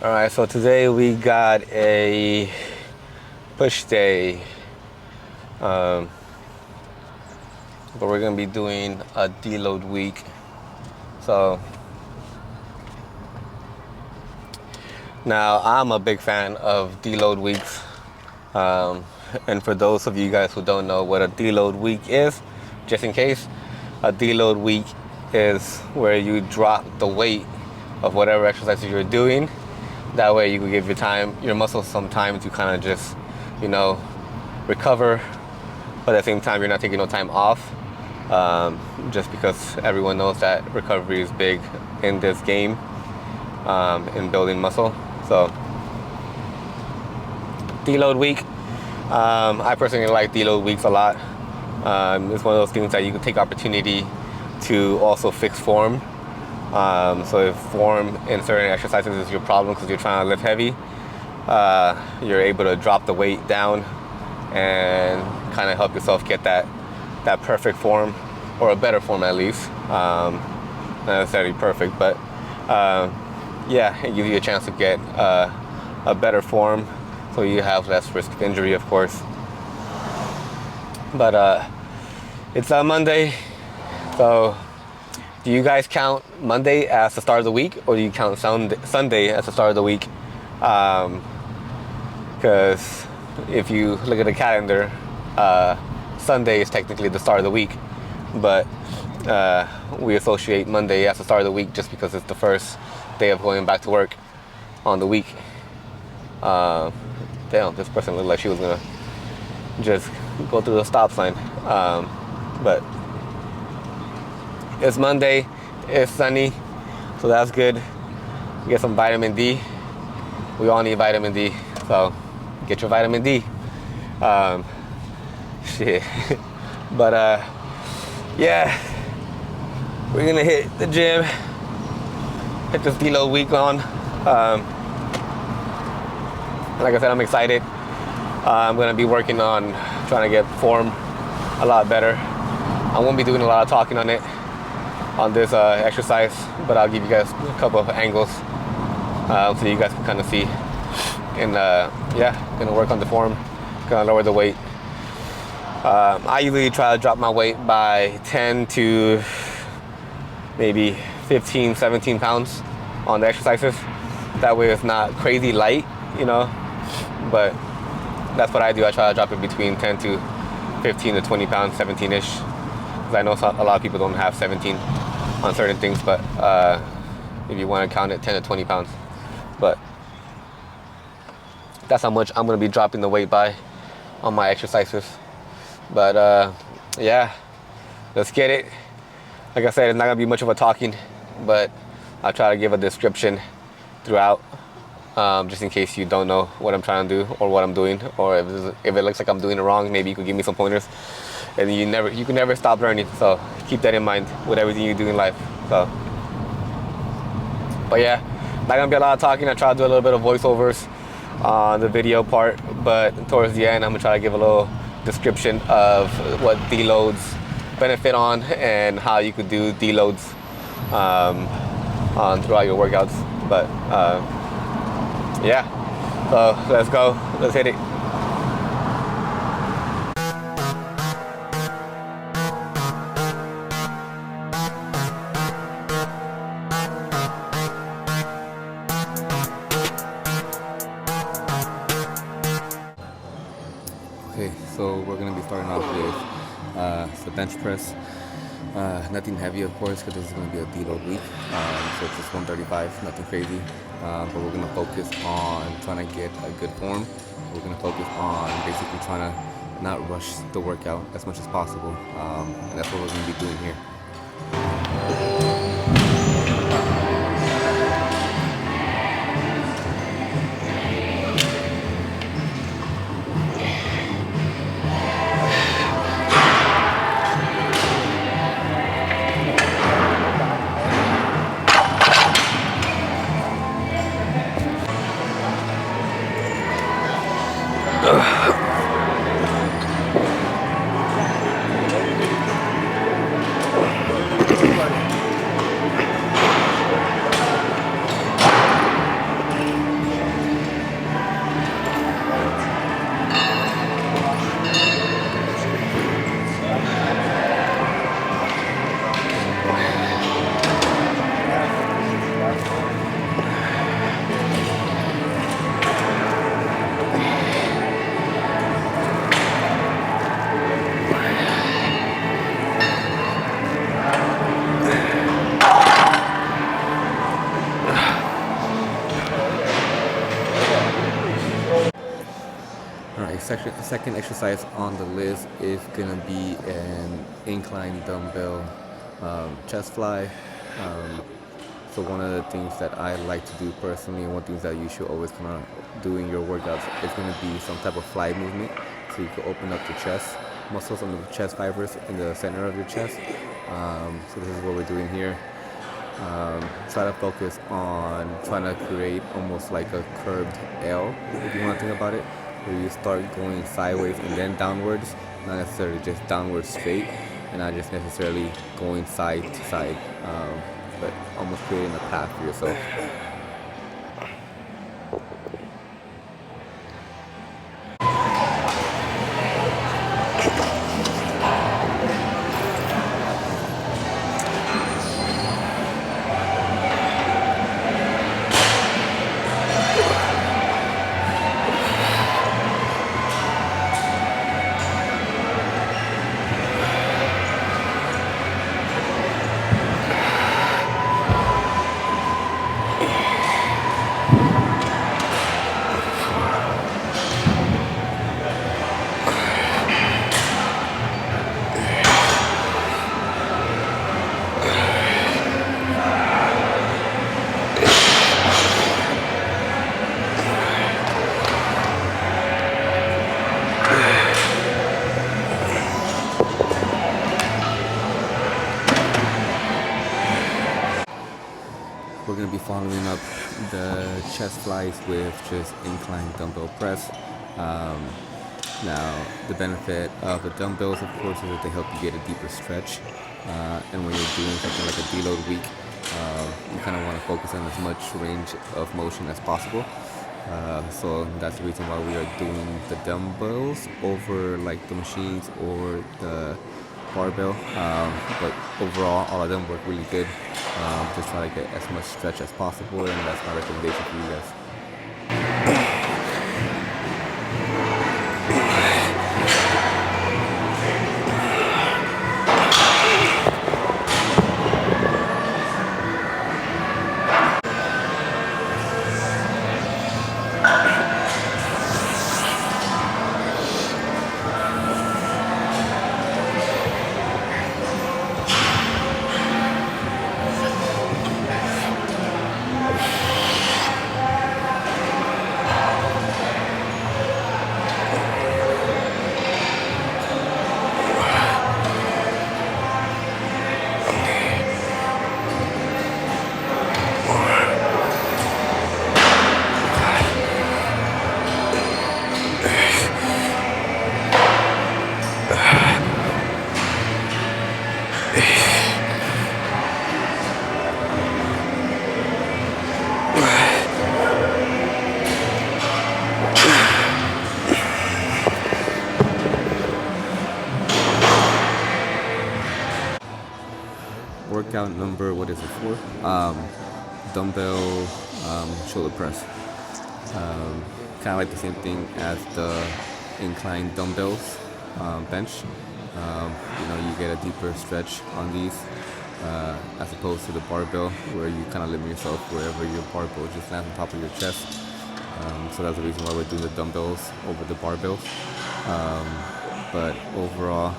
All right, so today we got a push day, but we're gonna be doing a deload week. So now I'm a big fan of deload weeks, and for those of you guys who don't know what a deload week is, just in case, a deload week is where you drop the weight of whatever exercises you're doing. That way you can give your muscles some time to kind of just, recover. But at the same time, you're not taking no time off. Just because everyone knows that recovery is big in this game, in building muscle. So, deload week. I personally like deload weeks a lot. It's one of those things that you can take opportunity to also fix form. So if form in certain exercises is your problem because you're trying to lift heavy, you're able to drop the weight down and kind of help yourself get that perfect form, or a better form at least. Not necessarily perfect, but it gives you a chance to get a better form, so you have less risk of injury, of course. But it's a Monday, so do you guys count Monday as the start of the week, or do you count Sunday as the start of the week? Because if you look at the calendar, Sunday is technically the start of the week, but we associate Monday as the start of the week just because it's the first day of going back to work on the week. Damn, this person looked like she was gonna just go through the stop sign. But it's Monday, it's sunny, so that's good. Get some vitamin D. We all need vitamin D, so get your vitamin D. Shit. But we're gonna hit the gym, hit this deload week on. Like I said, I'm excited. I'm gonna be working on trying to get form a lot better. I won't be doing a lot of talking on this exercise, but I'll give you guys a couple of angles so you guys can kind of see. And gonna work on the form, gonna lower the weight. I usually try to drop my weight by 10 to maybe 15, 17 pounds on the exercises. That way it's not crazy light, but that's what I do. I try to drop it between 10 to 15 to 20 pounds, 17-ish. Because I know a lot of people don't have 17 on certain things, but if you want to count it, 10 to 20 pounds. But that's how much I'm going to be dropping the weight by on my exercises. But let's get it. Like I said, it's not going to be much of a talking, but I'll try to give a description throughout, just in case you don't know what I'm trying to do or what I'm doing, or if it looks like I'm doing it wrong, maybe you could give me some pointers. And you can never stop learning, so keep that in mind with everything you do in life. So, but not gonna be a lot of talking. I try to do a little bit of voiceovers on the video part, but towards the end I'm gonna try to give a little description of what deloads benefit on and how you could do deloads on throughout your workouts. But so let's go, let's hit it. Okay, so we're going to be starting off with the bench press. Nothing heavy, of course, because this is going to be a deload week. So it's just 135, nothing crazy. But we're going to focus on trying to get a good form. We're going to focus on basically trying to not rush the workout as much as possible. And that's what we're going to be doing here. My second exercise on the list is gonna be an incline dumbbell chest fly. Um, so one of the things that I like to do personally, and one of the things that you should always kind of do in your workouts, is gonna be some type of fly movement, so you can open up the chest muscles on the chest fibers in the center of your chest. So this is what we're doing here. Try to focus on trying to create almost like a curved L, if you want to think about it, where you start going sideways and then downwards, not necessarily just downward straight, and not just necessarily going side to side, but almost creating a path for yourself. We're going to be following up the chest flies with just incline dumbbell press. Now, the benefit of the dumbbells, of course, is that they help you get a deeper stretch. And when you're doing something like a deload week, you kind of want to focus on as much range of motion as possible. So that's the reason why we are doing the dumbbells over like the machines or the barbell. But overall, all of them work really good. Just try to get as much stretch as possible, and that's my recommendation for you guys. Workout number, what is it for? Dumbbell shoulder press. Kind of like the same thing as the incline dumbbells bench. You get a deeper stretch on these as opposed to the barbell, where you kind of limit yourself wherever your barbell just lands on top of your chest. So that's the reason why we're doing the dumbbells over the barbells. But overall,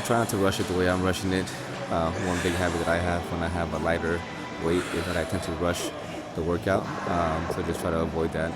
try not to rush it the way I'm rushing it. One big habit that I have when I have a lighter weight is that I tend to rush the workout. So just try to avoid that.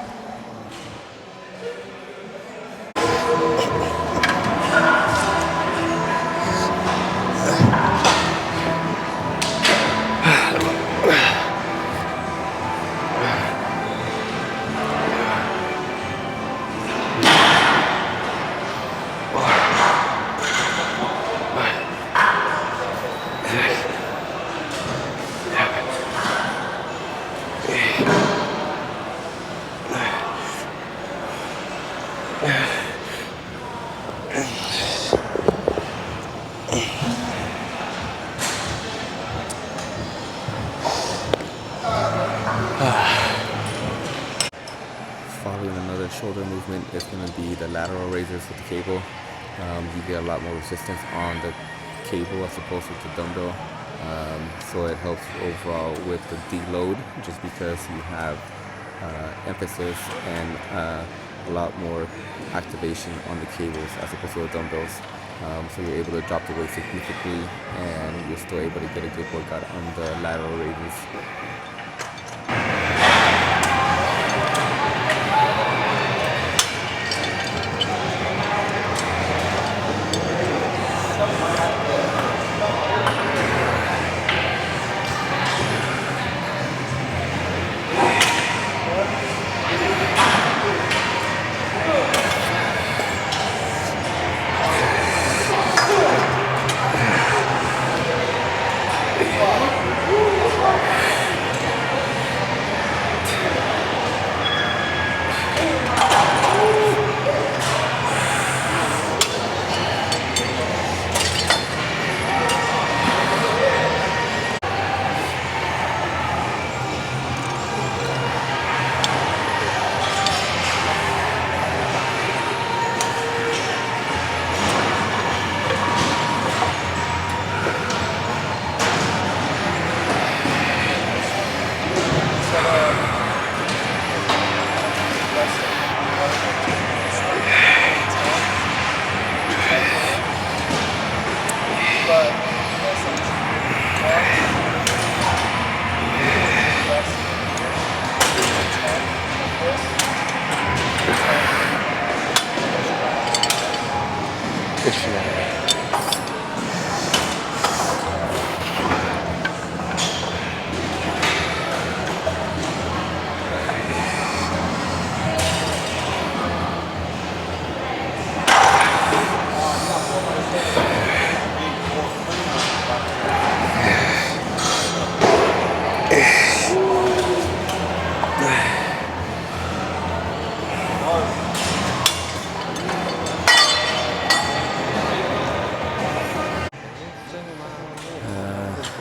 Following another shoulder movement is going to be the lateral raises with the cable. You get a lot more resistance on the cable as opposed to the dumbbell. So it helps overall with the deload, just because you have emphasis and a lot more activation on the cables as opposed to the dumbbells. So you're able to drop the weight significantly, and you're still able to get a good workout on the lateral raises.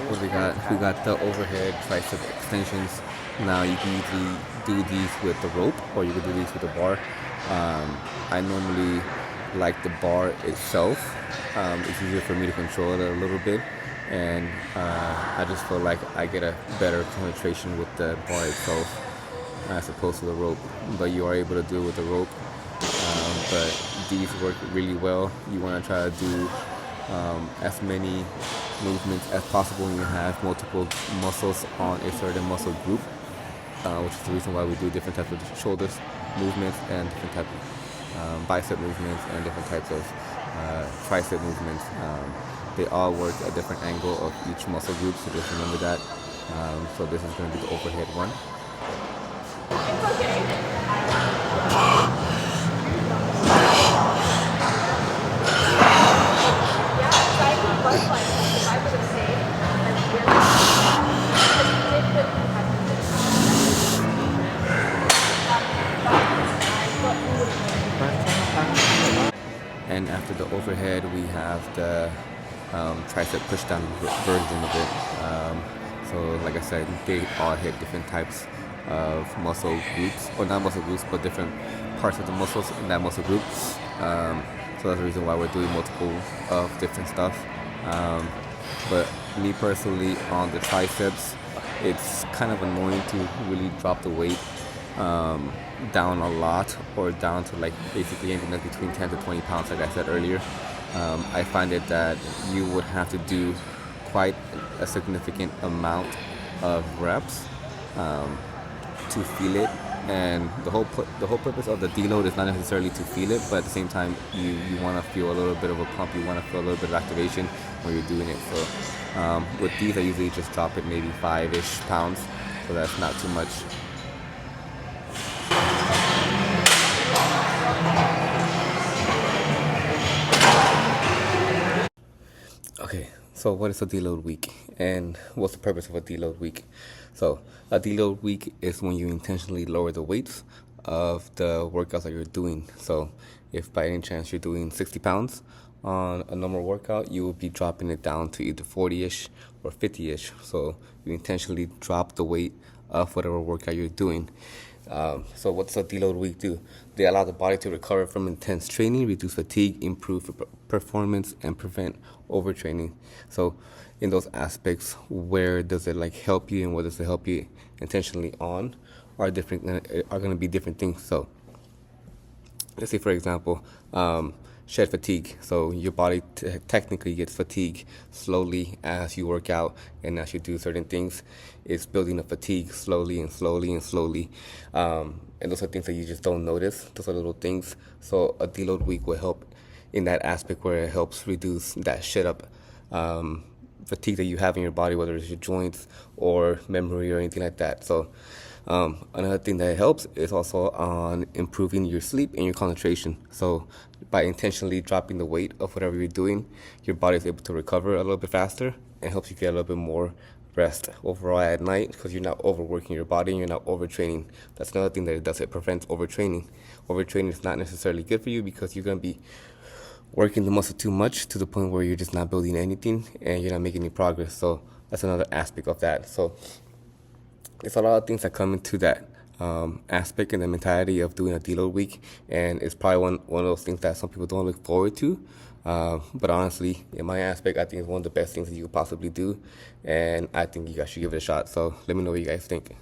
What we got? We got the overhead tricep extensions. Now you can easily do these with the rope, or you can do these with the bar. I normally like the bar itself. It's easier for me to control it a little bit, and I just feel like I get a better concentration with the bar itself as opposed to the rope. But you are able to do it with the rope. But these work really well. You want to try to do as many movements as possible when you have multiple muscles on a certain muscle group, which is the reason why we do different types of shoulders movements and different types of bicep movements and different types of tricep movements. They all work at a different angle of each muscle group, so just remember that. So this is going to be the overhead one. And after the overhead, we have the tricep push-down version of it. So like I said, they all hit different types of muscle groups, or not muscle groups, but different parts of the muscles in that muscle group. So that's the reason why we're doing multiple of different stuff. But me personally, on the triceps, it's kind of annoying to really drop the weight down a lot, or down to like basically anything that's between 10 to 20 pounds, like I said earlier. I find it that you would have to do quite a significant amount of reps to feel it. And the whole purpose of the deload is not necessarily to feel it, but at the same time, you want to feel a little bit of a pump. You want to feel a little bit of activation when you're doing it. So with these, I usually just drop it maybe 5-ish pounds, so that's not too much. Okay, so what is a deload week, and what's the purpose of a deload week? So a deload week is when you intentionally lower the weights of the workouts that you're doing. So if by any chance you're doing 60 pounds on a normal workout, you will be dropping it down to either 40-ish or 50-ish. So you intentionally drop the weight of whatever workout you're doing. So what's a deload week do? They allow the body to recover from intense training, reduce fatigue, improve performance, and prevent overtraining. So in those aspects, where does it like help you and what does it help you intentionally on are going to be different things. So let's say for example, shed fatigue. So your body technically gets fatigued slowly as you work out and as you do certain things. It's building up fatigue slowly and slowly and slowly. And those are things that you just don't notice. Those are little things. So a deload week will help in that aspect where it helps reduce that shit up fatigue that you have in your body, whether it's your joints or memory or anything like that. So another thing that helps is also on improving your sleep and your concentration. So by intentionally dropping the weight of whatever you're doing, your body is able to recover a little bit faster and helps you get a little bit more rest overall at night because you're not overworking your body and you're not overtraining. That's another thing that it does. It prevents overtraining. Overtraining is not necessarily good for you because you're going to be working the muscle too much to the point where you're just not building anything and you're not making any progress. So that's another aspect of that. So it's a lot of things that come into that aspect and the mentality of doing a deload week, and it's probably one of those things that some people don't look forward to. But honestly, in my aspect, I think it's one of the best things that you could possibly do, and I think you guys should give it a shot. So let me know what you guys think.